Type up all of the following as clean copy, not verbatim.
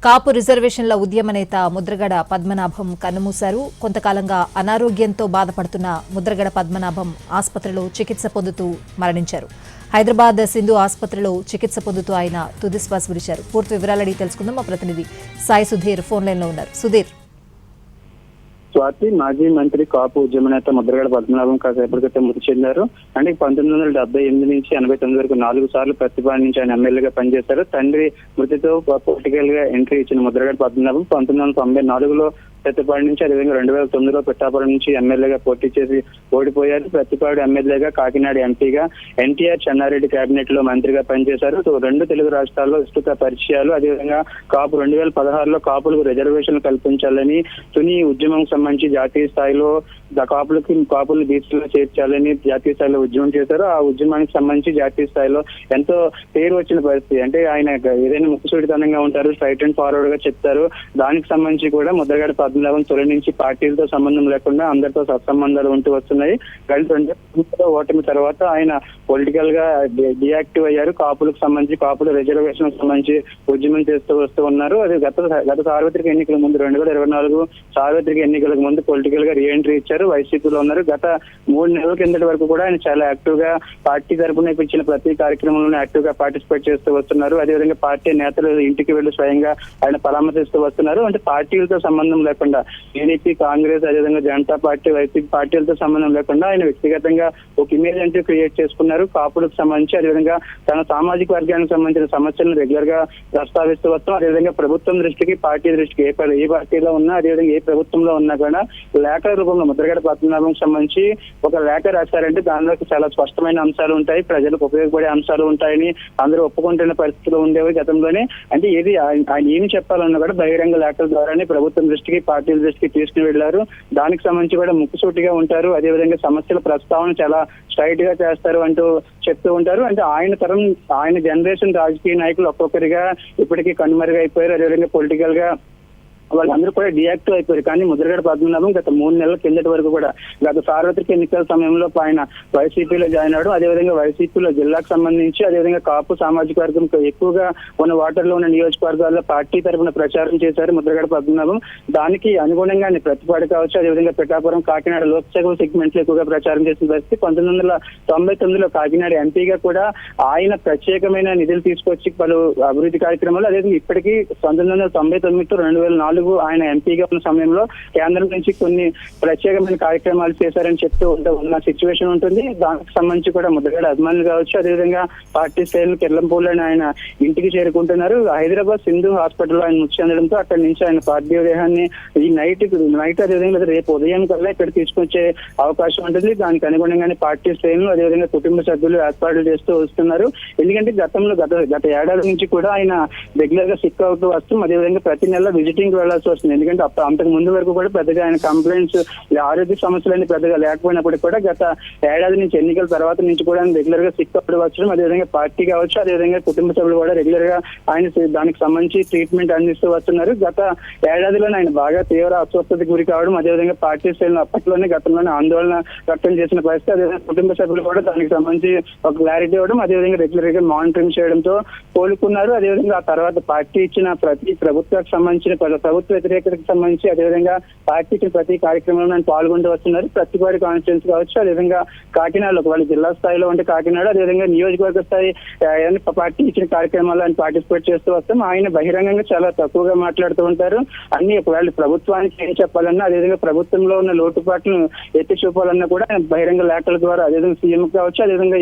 కాపు రిజర్వేషన్ల ఉద్యమ నేత ముద్రగడ పద్మనాభం కన్నుమూశారు. కొంతకాలంగా అనారోగ్యంతో బాధపడుతున్న ముద్రగడ పద్మనాభం ఆసుపత్రిలో చికిత్స పొందుతూ మరణించారు. హైదరాబాద్ సింధు ఆసుపత్రిలో చికిత్స పొందుతూ ఆయన తుదిశ్వాస విడిచారు. పూర్తి వివరాలు అడిగి తెలుసుకుందాం. మా ప్రతినిధి సాయి సుధీర్ ఫోన్ లైన్ లో ఉన్నారు. సుధీర్, స్వాతి మాజీ మంత్రి కాపు ఉద్యమ నేత ముద్రగడ పద్మనాభం కాసేపటి క్రితం మృతి చెందారు. అంటే 1978 నుంచి 89 వరకు 4 సార్లు ప్రతిపాదన నుంచి ఆయన ఎమ్మెల్యేగా పనిచేశారు. తండ్రి మృతితో పొలిటికల్ గా ఎంట్రీ ఇచ్చిన ముద్రగడ పద్మనాభం 1994లో ప్రతిపాడు నుంచి, అదేవిధంగా 2009లో పిఠాపురం నుంచి ఎమ్మెల్యేగా పోటీ చేసి ఓడిపోయారు. ప్రతిపాడు ఎమ్మెల్యేగా, కాకినాడ ఎంపీగా, ఎన్టీఆర్ చెన్నారెడ్డి కేబినెట్ లో మంత్రిగా పనిచేశారు. సో 2 తెలుగు రాష్ట్రాల్లో విస్తృత పరిచయాలు. అదేవిధంగా కాపు 2016లో కాపులకు రిజర్వేషన్లు కల్పించాలని, తుని ఉద్యమం సంబంధించి జాతీయ స్థాయిలో కాపులు బీసీలో చేర్చాలని జాతీయ స్థాయిలో ఉద్యమం చేశారు. ఆ ఉద్యమానికి సంబంధించి జాతీయ స్థాయిలో ఎంతో పేరు వచ్చిన పరిస్థితి. అంటే ఆయన ఏదైనా ముక్కుసూడితనంగా ఉంటారు, స్ట్రైట్ అండ్ ఫార్వర్డ్ గా చెప్తారు. దానికి సంబంధించి కూడా ముద్రగడ పద్మనాభం తొలి నుంచి పార్టీలతో సంబంధం లేకుండా అందరితో సత్సంబంధాలు ఉంటూ వస్తున్నాయి. ఓటమి తర్వాత ఆయన పొలిటికల్ గా డియాక్టివ్ అయ్యారు. కాపులకు సంబంధించి, కాపుల రిజర్వేషన్ సంబంధించి ఉద్యమం చేస్తూ వస్తూ ఉన్నారు. అది గత సార్వత్రిక ఎన్నికల ముందు 2024 సార్వత్రిక ఎన్నికలకు ముందు పొలిటికల్ గా రీఎంట్రీ ఇచ్చారు. వైసీపీలో ఉన్నారు. గత 3 నెలల కిందటి వరకు కూడా ఆయన చాలా యాక్టివ్ గా పార్టీ తరపున ఇచ్చిన ప్రతి కార్యక్రమంలోనే యాక్టివ్ గా పార్టిసిపేట్ చేస్తూ వస్తున్నారు. అదేవిధంగా పార్టీ నేతలు ఇంటికి వెళ్లి స్వయంగా ఆయన పరామర్శిస్తూ వస్తున్నారు. అంటే పార్టీలతో సంబంధం లేకుండా టీడీపీ, కాంగ్రెస్, అదేవిధంగా జనతా పార్టీ, వైసీపీ పార్టీలతో సంబంధం లేకుండా ఆయన వ్యక్తిగతంగా ఒక ఇమేజ్ అంటూ క్రియేట్ చేసుకున్నారు. కాపులకు సంబంధించి అదేవిధంగా తన సామాజిక వర్గానికి సంబంధించిన సమస్యలను రెగ్యులర్ గా ప్రస్తావిస్తూ వస్తాం. అదేవిధంగా ప్రభుత్వం దృష్టికి, పార్టీ దృష్టికి, ఏ పార్టీలో ఉన్నా, అదేవిధంగా ఏ ప్రభుత్వంలో ఉన్నా కూడా లేఖల రూపంలో ముద్రగడ పద్మనాభం సంబంధించి ఒక లేఖ రాశారంటే దానిలో చాలా స్పష్టమైన అంశాలు ఉంటాయి, ప్రజలకు ఉపయోగపడే అంశాలు ఉంటాయని అందరూ ఒప్పుకుంటున్న పరిస్థితులు ఉండేవి గతంలోనే. అంటే ఏది ఆయన ఏమి చెప్పాలన్నా కూడా బహిరంగ లేఖల ద్వారానే ప్రభుత్వం దృష్టికి, పార్టీల దృష్టికి తీసుకుని వెళ్లారు. దానికి సంబంధించి కూడా ముక్కుసూటిగా ఉంటారు. అదేవిధంగా సమస్యల ప్రస్తావన చాలా స్ట్రైట్ గా చేస్తారు అంటూ చెప్తూ ఉంటారు. అంటే ఆయన జనరేషన్ రాజకీయ నాయకులు ఒక్కొక్కరిగా ఇప్పటికీ కనుమరుగైపోయారు. అదేవిధంగా పొలిటికల్ గా వాళ్ళందరూ కూడా డియాక్టివ్ అయిపోయారు. కానీ ముద్రగడ పద్మనాభం గత 3 నెలల కిందటి వరకు కూడా గత సార్వత్రిక ఎన్నికల సమయంలో ఆయన వైసీపీలో జాయిన్ అవ్వడం, అదేవిధంగా వైసీపీలో జిల్లాకు సంబంధించి, అదేవిధంగా కాపు సామాజిక వర్గం ఎక్కువగా ఉన్న వాటర్లో ఉన్న నియోజకవర్గాల్లో పార్టీ తరఫున ప్రచారం చేశారు ముద్రగడ పద్మనాభం. దానికి అనుగుణంగా ప్రతిపాడు కావచ్చు, అదేవిధంగా పిఠాపురం, కాకినాడ లోక్సభ సెగ్మెంట్ లో ఎక్కువగా ప్రచారం చేసిన పరిస్థితి. 1999లో కాకినాడ ఎంపీగా కూడా ఆయన ప్రత్యేకమైన నిధులు తీసుకొచ్చి పలు అభివృద్ధి కార్యక్రమాలు, అదేవిధంగా ఇప్పటికీ 1999 తో 2004 ఆయన ఎంపీగా ఉన్న సమయంలో కేంద్రం నుంచి కొన్ని ప్రత్యేకమైన కార్యక్రమాలు చేశారని చెప్తూ ఉన్న సిచ్యువేషన్ ఉంటుంది. దానికి సంబంధించి కూడా ముద్రగడ అభిమానులు కావచ్చు, అదేవిధంగా పార్టీ శ్రేణులు కిర్లంపూడిలోని ఆయన ఇంటికి చేరుకుంటున్నారు. హైదరాబాద్ సింధు హాస్పిటల్లో ఆయన మృతి చెందడంతో అక్కడి నుంచి ఆయన పార్థివ దేహాన్ని ఈ నైట్ అదేవిధంగా రేపు ఉదయం కల్లా ఇక్కడ తీసుకొచ్చే అవకాశం ఉంటుంది. దానికి అనుగుణంగానే పార్టీ శ్రేణులు, అదేవిధంగా కుటుంబ సభ్యులు ఏర్పాట్లు చేస్తూ వస్తున్నారు. ఎందుకంటే గత ఏడాది నుంచి కూడా ఆయన రెగ్యులర్ గా సిక్ అవుతూ వస్తాం, అదేవిధంగా ప్రతి నెల విజిటింగ్ వెళ్లాల్సి వస్తుంది. ఎందుకంటే అంతకు ముందు వరకు కూడా పెద్దగా ఆయన కంప్లైంట్స్, ఆరోగ్య సమస్యలన్నీ పెద్దగా లేకపోయినప్పటికీ కూడా గత ఏడాది నుంచి, ఎన్నికల తర్వాత నుంచి కూడా ఆయన రెగ్యులర్ గా సిక్ అవ్వడం వచ్చడం, అదేవిధంగా పార్టీ కావచ్చు, అదేవిధంగా కుటుంబ సభ్యులు కూడా రెగ్యులర్ గా ఆయన దానికి సంబంధించి ట్రీట్మెంట్ అందిస్తూ వస్తున్నారు. గత ఏడాదిలోనే ఆయన బాగా తీవ్ర అస్వస్థతకు గురి కావడం, అదేవిధంగా పార్టీ శ్రేణులు గతంలోనే ఆందోళన వ్యక్తం చేసిన పరిస్థితి, అదేవిధంగా కుటుంబ సభ్యులు కూడా దానికి సంబంధించి ఒక క్లారిటీ ఇవ్వడం, అదేవిధంగా రెగ్యులర్ గా మానిటరింగ్ చేయడంతో కోలుకున్నారు. అదేవిధంగా ఆ తర్వాత పార్టీ ఇచ్చిన ప్రతి ప్రభుత్వానికి సంబంధించిన ప్రభుత్వ వ్యతిరేకతకు సంబంధించి, అదేవిధంగా పార్టీ ఇచ్చిన ప్రతి కార్యక్రమంలో ఆయన పాల్గొంటూ వస్తున్నారు. ప్రతిపాడు కాన్స్టిట్యూన్స్ కావచ్చు, అదేవిధంగా కాకినాడలో వాళ్ళ జిల్లా స్థాయిలో ఉంటే కాకినాడ, అదేవిధంగా నియోజకవర్గ స్థాయి పార్టీ ఇచ్చిన కార్యక్రమాల్లో ఆయన పార్టిసిపేట్ చేస్తూ వస్తాం. ఆయన బహిరంగంగా చాలా తక్కువగా మాట్లాడుతూ ఉంటారు. అన్ని ఒకవేళ ప్రభుత్వానికి ఏం చెప్పాలన్నా, అదేవిధంగా ప్రభుత్వంలో ఉన్న లోటుపాట్లను ఎత్తి చూపాలన్నా కూడా ఆయన బహిరంగ లేఖల ద్వారా, అదేవిధంగా సీఎం కావచ్చు, అదేవిధంగా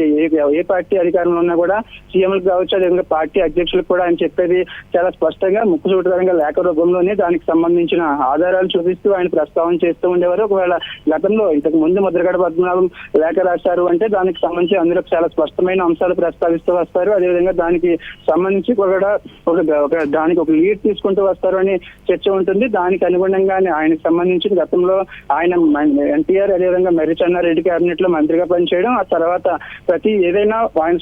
ఏ పార్టీ అధికారంలో ఉన్నా కూడా సీఎంలకు కావచ్చు, అదేవిధంగా పార్టీ అధ్యక్షులకు కూడా ఆయన చెప్పేది చాలా స్పష్టంగా ముక్కుసూటికరంగా లేఖ రూపంలోనే దానికి సంబంధించిన ఆధారాలు చూపిస్తూ ఆయన ప్రస్తావన చేస్తూ ఉండేవారు. ఒకవేళ గతంలో ఇంతకు ముందు ముద్రగడ పద్మనాభం లేఖ రాశారు అంటే దానికి సంబంధించి అందులో చాలా స్పష్టమైన అంశాలు ప్రస్తావిస్తూ వస్తారు. అదేవిధంగా దానికి సంబంధించి కూడా దానికి ఒక లీడ్ తీసుకుంటూ వస్తారు అని చర్చ ఉంటుంది. దానికి అనుగుణంగానే ఆయనకు సంబంధించి గతంలో ఆయన ఎన్టీఆర్, అదేవిధంగా మర్రి చెన్నారెడ్డి కేబినెట్ లో మంత్రిగా పనిచేయడం, ఆ తర్వాత ఏదైనా ఆయన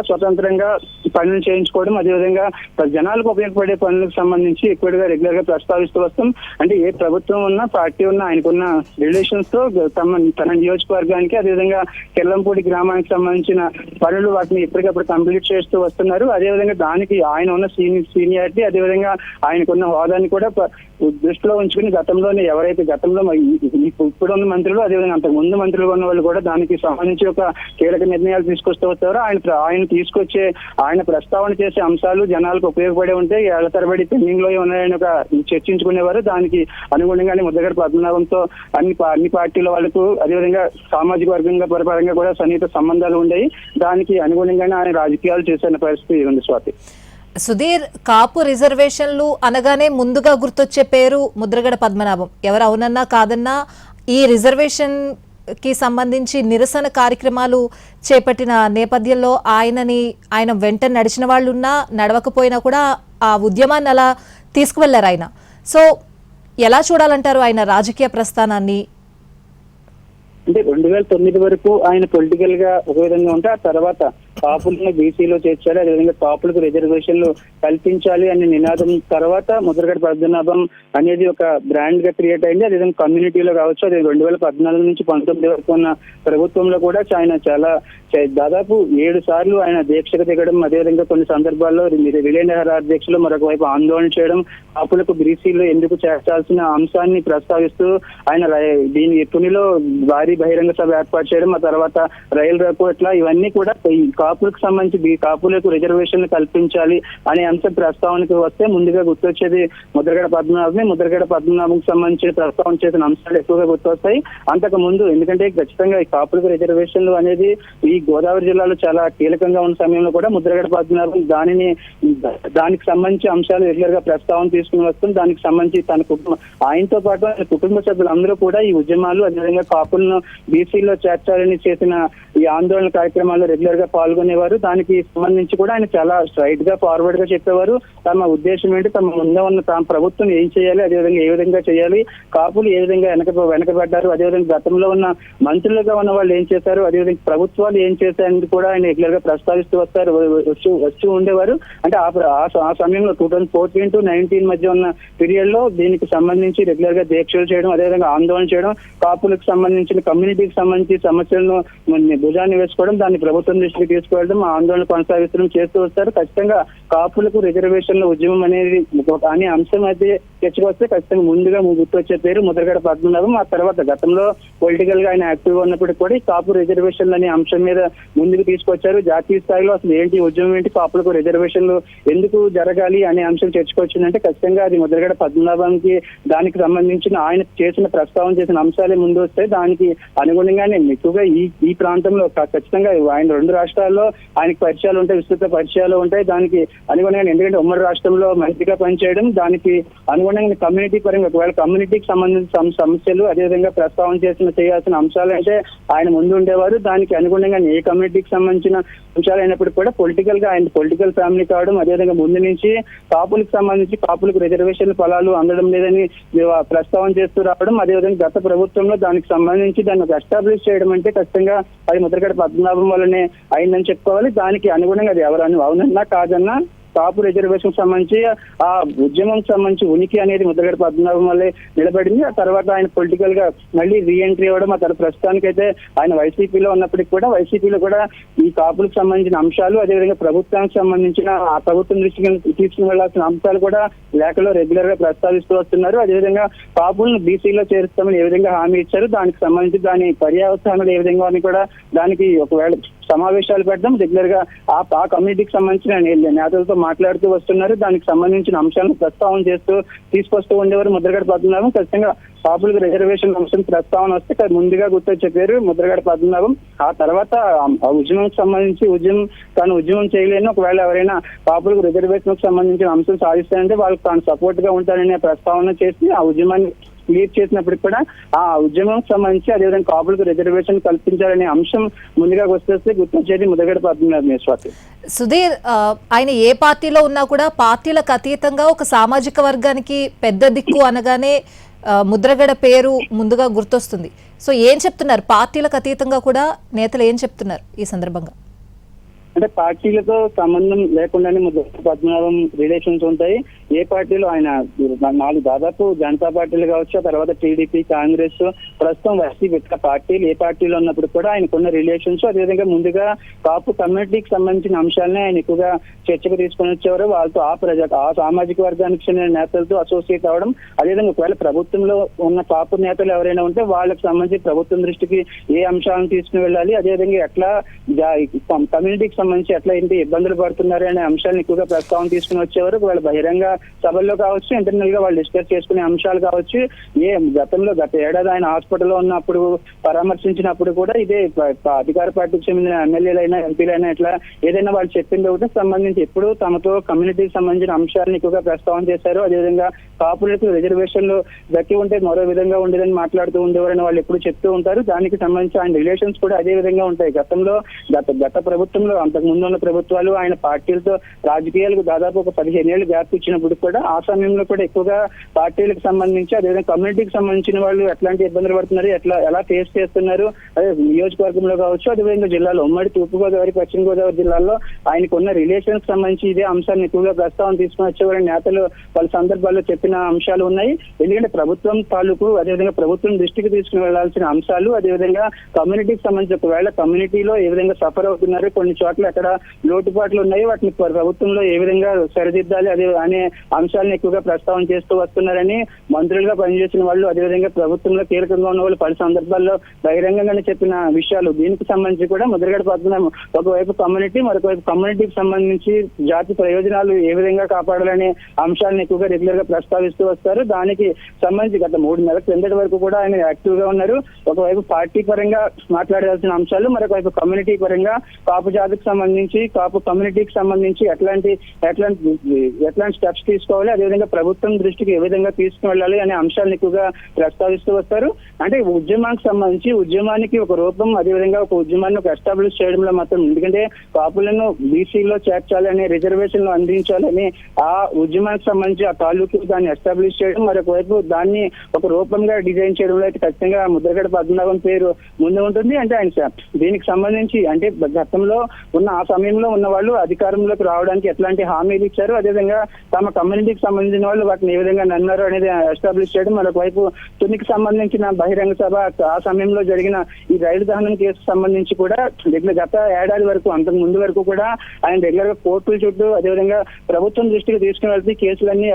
స్వతంత్రంగా పనులు చేయించుకోవడం, అదేవిధంగా జనాలకు ఉపయోగపడే పనులకు సంబంధించి ఎక్కువగా రెగ్యులర్ గా ప్రస్తావిస్తూ వస్తాం. అంటే ఏ ప్రభుత్వం ఉన్నా, పార్టీ ఉన్నా, ఆయనకున్న రిలేషన్స్ తో తన నియోజకవర్గానికి అదేవిధంగా కెల్లంపూడి గ్రామానికి సంబంధించిన పనులు వాటిని ఎప్పటికప్పుడు కంప్లీట్ చేస్తూ వస్తున్నారు. అదేవిధంగా దానికి ఆయన ఉన్న సీనియారిటీ అదేవిధంగా ఆయనకున్న హోదాని కూడా దృష్టిలో ఉంచుకుని ఎవరైతే గతంలో ఇప్పుడున్న మంత్రులు అదేవిధంగా అంతకు ముందు మంత్రులు ఉన్న వాళ్ళు కూడా దానికి సంబంధించి ఒక కీలక నిర్ణయాలు తీసుకొస్తూ వస్తారో ఆయన తీసుకొచ్చే ఆయన ప్రస్తావన చేసే అంశాలు జనాలకు ఉపయోగపడే ఉంటే ఏళ్ల తరబడి పెండింగ్ లో ఉన్నాయని ఒక చర్చించుకునేవారు. దానికి అనుగుణంగానే ముద్రగడ పద్మనాభంతో అన్ని పార్టీల వాళ్ళకు అదేవిధంగా సామాజిక వర్గంగా పరపరంగా కూడా సన్నిహిత సంబంధాలు ఉండేవి. దానికి అనుగుణంగానే ఆయన రాజకీయాలు చేసిన పరిస్థితి ఉంది. స్వాతి, సుధీర్, కాపు రిజర్వేషన్లు అనగానే ముందుగా గుర్తొచ్చే పేరు ముద్రగడ పద్మనాభం. ఎవరు అవునన్నా కాదన్నా ఈ రిజర్వేషన్ కి సంబంధించి నిరసన కార్యక్రమాలు చేపట్టిన నేపథ్యంలో ఆయన వెంట నడిచిన వాళ్ళు ఉన్నా నడవకపోయినా కూడా ఆ ఉద్యమాన్ని అలా తీసుకువెళ్లారు ఆయన. సో ఎలా చూడాలంటారు ఆయన రాజకీయ ప్రస్థానాన్ని? అంటే 2009 వరకు ఆయన పొలిటికల్ గా ఒక విధంగా ఉంటే ఆ తర్వాత కాపులను బీసీలో చేర్చాలి, అదేవిధంగా కాపులకు రిజర్వేషన్లు కల్పించాలి అనే నినాదం తర్వాత ముద్రగడ పద్మనాభం అనేది ఒక బ్రాండ్ గా క్రియేట్ అయింది. అదేవిధంగా కమ్యూనిటీలో కావచ్చు, అదే 2014 నుంచి 19 వరకు ఉన్న ప్రభుత్వంలో కూడా ఆయన చాలా దాదాపు 7 సార్లు ఆయన దీక్షకు దిగడం, అదేవిధంగా కొన్ని సందర్భాల్లో రిలే నిరాహార దీక్షలో మరొక వైపు ఆందోళన చేయడం, కాపులకు బీసీలో ఎందుకు చేర్చాల్సిన అంశాన్ని ప్రస్తావిస్తూ ఆయన దీని పునిలో భారీ బహిరంగ సభ ఏర్పాటు చేయడం, ఆ తర్వాత రైలు రోకో ఇట్లా ఇవన్నీ కూడా కాపులకు సంబంధించి కాపులకు రిజర్వేషన్లు కల్పించాలి అనే అంశం ప్రస్తావనకు వస్తే ముందుగా గుర్తొచ్చేది ముద్రగడ పద్మనాభమే. ముద్రగడ పద్మనాభంకి సంబంధించిన ప్రస్తావన చేసిన అంశాలు ఎక్కువగా గుర్తొస్తాయి. అంతకు ముందు ఎందుకంటే ఖచ్చితంగా ఈ కాపులకు రిజర్వేషన్లు అనేది ఈ గోదావరి జిల్లాలో చాలా కీలకంగా ఉన్న సమయంలో కూడా ముద్రగడ పద్మనాభం దానికి సంబంధించి అంశాలు రెగ్యులర్ గా ప్రస్తావన తీసుకుని వస్తుంది. దానికి సంబంధించి తన ఆయనతో పాటు ఆయన కుటుంబ సభ్యులందరూ కూడా ఈ ఉద్యమాలు అదేవిధంగా కాపులను బీసీలో చేర్చాలని చేసిన ఈ ఆందోళన కార్యక్రమాల్లో రెగ్యులర్ గా పాల్గొనేవారు. దానికి సంబంధించి కూడా ఆయన చాలా స్ట్రైట్ గా ఫార్వర్డ్ గా చెప్పేవారు. తమ ఉద్దేశం ఏంటి, తమ ముందే ఉన్న తమ ప్రభుత్వం ఏం చేయాలి, అదేవిధంగా ఏ విధంగా చేయాలి, కాపులు ఏ విధంగా వెనకబడ్డారు, అదేవిధంగా గతంలో ఉన్న మంత్రులుగా ఉన్న వాళ్ళు ఏం చేశారు, అదేవిధంగా ప్రభుత్వాలు ఏం చేశారని కూడా ఆయన రెగ్యులర్ గా ప్రస్తావిస్తూ వస్తూ ఉండేవారు. అంటే ఆ సమయంలో 2014 to 2019 మధ్య ఉన్న పీరియడ్ లో దీనికి సంబంధించి రెగ్యులర్ గా దీక్షలు చేయడం, అదేవిధంగా ఆందోళన చేయడం, కాపులకు సంబంధించిన కమ్యూనిటీకి సంబంధించి సమస్యలను భుజాన్ని వేసుకోవడం, దాన్ని ప్రభుత్వం దృష్టికి తీసుకువెళ్ళడం, ఆందోళన కొనసాగిస్తూ చేస్తూ వస్తారు. ఖచ్చితంగా కాపులకు రిజర్వేషన్ల ఉద్యమం అనేది అనే అంశం అయితే తెచ్చుకొస్తే ఖచ్చితంగా ముందుగా గుర్తొచ్చే పేరు ముద్రగడ పద్మనాభం. ఆ తర్వాత గతంలో పొలిటికల్ గా ఆయన యాక్టివ్ గా ఉన్నప్పటికీ కూడా ఈ కాపు రిజర్వేషన్లు అనే అంశం మీద ముందుకు తీసుకొచ్చారు. జాతీయ స్థాయిలో అసలు ఏంటి ఉద్యమం ఏంటి, కాపులకు రిజర్వేషన్లు ఎందుకు జరగాలి అనే అంశం చర్చకొచ్చిందంటే ఖచ్చితంగా అది ముద్రగడ పద్మనాభంకి దానికి సంబంధించిన ఆయన చేసిన ప్రస్తావన చేసిన అంశాలే ముందు వస్తాయి. దానికి అనుగుణంగానే ఎక్కువగా ఈ ప్రాంతంలో ఖచ్చితంగా ఆయన 2 రాష్ట్రాల్లో ఆయనకు పరిచయాలు ఉంటాయి, విస్తృత పరిచయాలు ఉంటాయి. దానికి అనుగుణంగా ఎందుకంటే ఉమ్మడి రాష్ట్రంలో మంత్రిగా పనిచేయడం, దానికి అనుగుణంగా కమ్యూనిటీ పరంగా ఒకవేళ కమ్యూనిటీకి సంబంధించిన సమస్యలు అదేవిధంగా ప్రస్తావన చేయాల్సిన అంశాలు అంటే ఆయన ముందు ఉండేవారు. దానికి అనుగుణంగా ఏ కమ్యూనిటీకి సంబంధించిన అంశాలు అయినప్పటికీ కూడా పొలిటికల్ గా ఆయన పొలిటికల్ ఫ్యామిలీ కావడం, అదేవిధంగా ముందు నుంచి కాపులకు సంబంధించి కాపులకు రిజర్వేషన్ ఫలాలు అందడం లేదని ప్రస్తావన చేస్తూ రావడం, అదేవిధంగా గత ప్రభుత్వంలో దానికి సంబంధించి దాన్ని ఎస్టాబ్లిష్ చేయడం అంటే ఖచ్చితంగా అది ముద్రగడ పద్మనాభం వల్లనే అయిందని చెప్పుకోవాలి. దానికి అనుగుణంగా అది ఎవరన్నా అవునన్నా కాదన్నా కాపు రిజర్వేషన్ సంబంధించి ఆ ఉద్యమం సంబంధించి ఉనికి అనేది ముద్రగడ పద్మనాభం వల్లే నిలబడింది. ఆ తర్వాత ఆయన పొలిటికల్ గా మళ్ళీ రీఎంట్రీ అవ్వడం, ఆ తర్వాత ప్రస్తుతానికైతే ఆయన వైసీపీలో ఉన్నప్పటికీ కూడా వైసీపీలో కూడా ఈ కాపులకు సంబంధించిన అంశాలు అదేవిధంగా ప్రభుత్వానికి సంబంధించిన ఆ ప్రభుత్వం దృష్టికి తీసుకుని వెళ్లాల్సిన అంశాలు కూడా లేఖలో రెగ్యులర్ గా ప్రస్తావిస్తూ వస్తున్నారు. అదేవిధంగా కాపులను బీసీలో చేరుస్తామని ఏ విధంగా హామీ ఇచ్చారు, దానికి సంబంధించి దాని పర్యావసానాలు ఏ విధంగా అని కూడా దానికి ఒకవేళ సమావేశాలు పెట్టడం, రెగ్యులర్ గా ఆ కమ్యూనిటీకి సంబంధించిన నేతలతో మాట్లాడుతూ వస్తున్నారు. దానికి సంబంధించిన అంశాలను ప్రస్తావన చేస్తూ తీసుకొస్తూ ఉండేవారు ముద్రగడ పద్మనాభం. ఖచ్చితంగా కాపులకు రిజర్వేషన్ అంశం ప్రస్తావన వస్తే ముందుగా గుర్తొచ్చే పేరు ముద్రగడ పద్మనాభం. ఆ తర్వాత ఆ ఉద్యమంకి సంబంధించి తాను ఉద్యమం చేయలేని ఒకవేళ ఎవరైనా కాపులకు రిజర్వేషన్ సంబంధించిన అంశం సాధిస్తారంటే వాళ్ళకి తాను సపోర్ట్ గా ఉంటారనే ప్రస్తావన చేసి ఆ ఉద్యమాన్ని క్లియర్ చేసినప్పటికి కూడా ఆ ఉద్యమం సంబంధించి అదేవిధంగా కాపులకు రిజర్వేషన్ కల్పించాలనే అంశం ముందుగా గుర్తొచ్చేది ముద్రగడ పద్మనాభం. స్వాతి, సుధీర్, ఆయన ఏ పార్టీలో ఉన్నా కూడా పార్టీలకు అతీతంగా ఒక సామాజిక వర్గానికి పెద్ద దిక్కు అనగానే ముద్రగడ పేరు ముందుగా గుర్తొస్తుంది. సో ఏం చెప్తున్నారు, పార్టీలకు అతీతంగా కూడా నేతలు ఏం చెప్తున్నారు ఈ సందర్భంగా? అంటే పార్టీలతో సంబంధం లేకుండానే ముద్రగడ పద్మనాభం రిలేషన్స్ ఉంటాయి. ఏ పార్టీలో ఆయన దాదాపు జనతా పార్టీలు కావచ్చు, తర్వాత టీడీపీ, కాంగ్రెస్, ప్రస్తుతం వైసీపీ పార్టీలు ఏ పార్టీలో ఉన్నప్పుడు కూడా ఆయనకున్న రిలేషన్స్, అదేవిధంగా ముందుగా కాపు కమ్యూనిటీకి సంబంధించిన అంశాలనే ఆయన ఎక్కువగా చర్చకు తీసుకొని వచ్చేవారు. వాళ్ళతో ఆ సామాజిక వర్గానికి చెందిన నేతలతో అసోసియేట్ అవ్వడం, అదేవిధంగా ఒకవేళ ప్రభుత్వంలో ఉన్న కాపు నేతలు ఎవరైనా ఉంటే వాళ్ళకి సంబంధించి ప్రభుత్వం దృష్టికి ఏ అంశాలను తీసుకుని వెళ్ళాలి, అదేవిధంగా ఎట్లా కమ్యూనిటీకి సంబంధించి ఎట్లా ఏంటి ఇబ్బందులు పడుతున్నారు అనే అంశాలను ఎక్కువగా ప్రస్తావన తీసుకుని వచ్చేవారు. వాళ్ళ బహిరంగ సభల్లో కావచ్చు, ఇంటర్నల్ గా వాళ్ళు డిస్కస్ చేసుకునే అంశాలు కావచ్చు. గత ఏడాది ఆయన హాస్పిటల్లో ఉన్నప్పుడు పరామర్శించినప్పుడు కూడా ఇదే అధికార పార్టీకి చెందిన ఎమ్మెల్యేలైనా, ఎంపీలైనా ఇట్లా ఏదైనా వాళ్ళు చెప్పింది ఒకటి సంబంధించి ఎప్పుడు తమతో కమ్యూనిటీకి సంబంధించిన అంశాలను ఎక్కువగా ప్రస్తావన చేశారు. అదేవిధంగా కాపులకు రిజర్వేషన్లు దక్కి ఉంటే మరో విధంగా ఉండేదని మాట్లాడుతూ ఉండేవారని వాళ్ళు ఎప్పుడు చెప్తూ ఉంటారు. దానికి సంబంధించి ఆయన రిలేషన్స్ కూడా అదే విధంగా ఉంటాయి. గత ప్రభుత్వంలో అంతకు ముందు ఉన్న ప్రభుత్వాలు ఆయన పార్టీలతో రాజకీయాలకు దాదాపు ఒక 15 ఏళ్ళు గ్యాప్ ఇచ్చినప్పుడు కూడా ఆ సమయంలో కూడా ఎక్కువగా పార్టీలకు సంబంధించి, అదేవిధంగా కమ్యూనిటీకి సంబంధించిన వాళ్ళు ఎట్లాంటి ఇబ్బందులు పడుతున్నారు, ఎలా ఫేస్ చేస్తున్నారు, అదే నియోజకవర్గంలో కావచ్చు, అదేవిధంగా జిల్లాలో ఉమ్మడి తూర్పుగోదావరి, పశ్చిమ గోదావరి జిల్లాల్లో ఆయనకు ఉన్న రిలేషన్స్ సంబంధించి ఇదే అంశాన్ని ఎక్కువగా ప్రస్తావన తీసుకుని వచ్చేవారు నేతలు పలు సందర్భాల్లో చెప్పిన అంశాలు ఉన్నాయి. ఎందుకంటే ప్రభుత్వం తాలూకు, అదేవిధంగా ప్రభుత్వం దృష్టికి తీసుకుని వెళ్లాల్సిన అంశాలు, అదేవిధంగా కమ్యూనిటీకి సంబంధించి ఒకవేళ కమ్యూనిటీలో ఏ విధంగా సఫర్ అవుతున్నారు, కొన్ని చోట్ల ఎక్కడ లోటుపాట్లు ఉన్నాయి, వాటిని ప్రభుత్వంలో ఏ విధంగా సరిదిద్దాలి అనే అంశాలను ఎక్కువగా ప్రస్తావన చేస్తూ వస్తున్నారని మంత్రులుగా పనిచేసిన వాళ్ళు, అదేవిధంగా ప్రభుత్వంలో కీలకంగా ఉన్న వాళ్ళు పలు సందర్భాల్లో బహిరంగంగానే చెప్పిన విషయాలు. దీనికి సంబంధించి కూడా ముద్రగడ పద్మనాభం ఒకవైపు కమ్యూనిటీ, మరొకవైపు కమ్యూనిటీకి సంబంధించి జాతి ప్రయోజనాలు ఏ విధంగా కాపాడాలనే అంశాలను ఎక్కువగా రెగ్యులర్ గా ప్రస్తావిస్తూ వస్తారు. దానికి సంబంధించి గత 3 నెలల క్రిందటి వరకు కూడా ఆయన యాక్టివ్ గా ఉన్నారు. ఒకవైపు పార్టీ పరంగా మాట్లాడాల్సిన అంశాలు, మరొకవైపు కమ్యూనిటీ పరంగా కాపు జాతికి సంబంధించి, కాపు కమ్యూనిటీకి సంబంధించి ఎట్లాంటి స్టెప్స్ తీసుకోవాలి, అదేవిధంగా ప్రభుత్వం దృష్టికి ఏ విధంగా తీసుకువెళ్ళాలి అనే అంశాలను ఎక్కువగా ప్రస్తావిస్తూ వస్తారు. అంటే ఉద్యమానికి సంబంధించి ఉద్యమానికి ఒక రూపం, అదేవిధంగా ఒక ఉద్యమాన్ని ఎస్టాబ్లిష్ చేయడంలో మాత్రం, ఎందుకంటే కాపులను బీసీలో చేర్చాలని, రిజర్వేషన్లు అందించాలని ఆ ఉద్యమానికి సంబంధించి ఆ తాలూకు దాన్ని ఎస్టాబ్లిష్ చేయడం, మరొకవైపు దాన్ని ఒక రూపంగా డిజైన్ చేయడంలో అయితే ఖచ్చితంగా ముద్రగడ పద్మనాభం పేరు ముందు ఉంటుంది. అంటే ఆయన దీనికి సంబంధించి అంటే గతంలో ఉన్న ఆ సమయంలో ఉన్న వాళ్ళు అధికారంలోకి రావడానికి ఎట్లాంటి హామీలు ఇచ్చారు, అదేవిధంగా తమ కమ్యూనిటీకి సంబంధించిన వాళ్ళు వాటిని ఏ విధంగా నన్నారు అనేది ఎస్టాబ్లిష్ చేయడం, మరొకవైపు తునికి సంబంధించిన బహిరంగ సభ, ఆ సమయంలో జరిగిన ఈ రైలు దహనం కేసు సంబంధించి కూడా గత ఏడాది వరకు, అంతకు ముందు వరకు కూడా ఆయన రెగ్యులర్ గా కోర్టుల చుట్టూ, అదేవిధంగా ప్రభుత్వం దృష్టికి తీసుకుని వెళ్తే కేసులన్నీ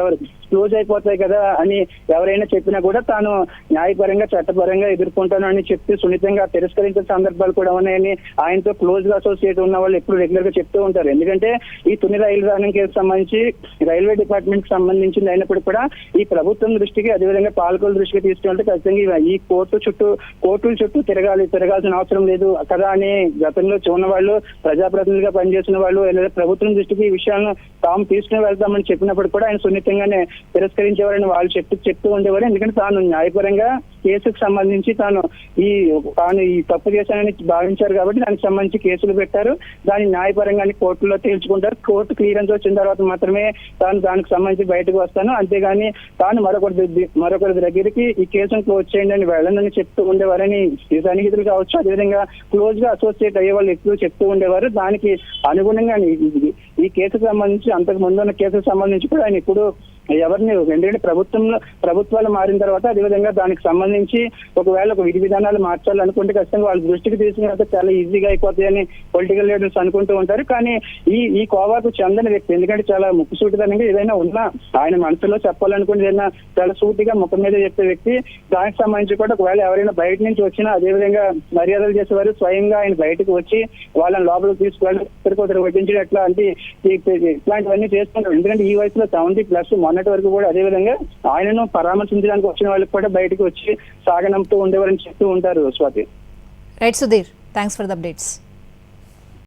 క్లోజ్ అయిపోతాయి కదా అని ఎవరైనా చెప్పినా కూడా తాను న్యాయపరంగా, చట్టపరంగా ఎదుర్కొంటాను అని చెప్తూ సున్నితంగా తిరస్కరించిన సందర్భాలు కూడా ఉన్నాయని ఆయనతో క్లోజ్ గా అసోసియేట్ ఉన్న వాళ్ళు ఎప్పుడు రెగ్యులర్ గా చెప్తూ ఉంటారు. ఎందుకంటే ఈ తుని రైలు దహనం కేసు సంబంధించి రైల్వే డిపార్ట్మెంట్ కి సంబంధించింది అయినప్పుడు కూడా ఈ ప్రభుత్వం దృష్టికి, అదేవిధంగా పాలకుల దృష్టికి తీసుకెళ్తే ఖచ్చితంగా ఈ కోర్టుల చుట్టూ తిరగాల్సిన అవసరం లేదు కదా అని గతంలో ఉన్న వాళ్ళు, ప్రజాప్రతినిధులుగా పనిచేసిన వాళ్ళు, లేదా ప్రభుత్వం దృష్టికి ఈ విషయాలను తాము తీసుకుని వెళ్తామని చెప్పినప్పుడు కూడా ఆయన సున్నితంగానే తిరస్కరించేవారని వాళ్ళు చెప్తూ ఉండేవారు. ఎందుకంటే తాను న్యాయపరంగా కేసుకు సంబంధించి తాను ఈ తప్పు చేశానని భావించారు కాబట్టి దానికి సంబంధించి కేసులు పెట్టారు. దాన్ని న్యాయపరంగా కోర్టులో తేల్చుకుంటారు. కోర్టు క్లియరెన్స్ వచ్చిన తర్వాత మాత్రమే తాను దానికి సంబంధించి బయటకు వస్తాను, అంతేగాని తాను మరొకరి దగ్గరికి ఈ కేసును క్లోజ్ చేయండి అని వెళ్ళనని చెప్తూ ఉండేవారని ఈ సన్నిహితులు కావచ్చు, అదేవిధంగా క్లోజ్ గా అసోసియేట్ అయ్యే వాళ్ళు ఎక్కువ చెప్తూ ఉండేవారు. దానికి అనుగుణంగా ఈ కేసుకు సంబంధించి, అంతకు ముందు ఉన్న కేసుకు సంబంధించి కూడా ఆయన ఇప్పుడు ఎవరిని, ఎందుకంటే ప్రభుత్వాలు మారిన తర్వాత, అదేవిధంగా దానికి సంబంధించి ఒకవేళ ఒక విధి విధానాలు మార్చాలనుకుంటే ఖచ్చితంగా వాళ్ళ దృష్టికి తీసుకుని చాలా ఈజీగా అయిపోతాయని పొలిటికల్ లీడర్స్ అనుకుంటూ ఉంటారు. కానీ ఈ కోవాకు చెందని వ్యక్తి, ఎందుకంటే చాలా ముక్కుసూటిదనంగా ఏదైనా ఉన్నా ఆయన మనసులో చెప్పాలనుకుంటే ఏదైనా చాలా సూటిగా ముఖం మీద చెప్పే వ్యక్తి. దానికి సంబంధించి కూడా ఒకవేళ ఎవరైనా బయట నుంచి వచ్చినా అదేవిధంగా మర్యాదలు చేసేవారు. స్వయంగా ఆయన బయటకు వచ్చి వాళ్ళని లోపలికి తీసుకువెళ్ళి ఇద్దరు వడ్డించడం, ఎట్లా అంటే ఇట్లాంటివన్నీ చేస్తుంటారు. ఎందుకంటే ఈ వయసులో 70+ మొన్నటి వరకు కూడా అదేవిధంగా ఆయనను పరామర్శించడానికి వచ్చిన వాళ్ళకి కూడా బయటకు వచ్చి సాగనంపుతూ ఉండేవారని చెప్తూ ఉంటారు. Swathi. Right Sudheer, thanks for the updates.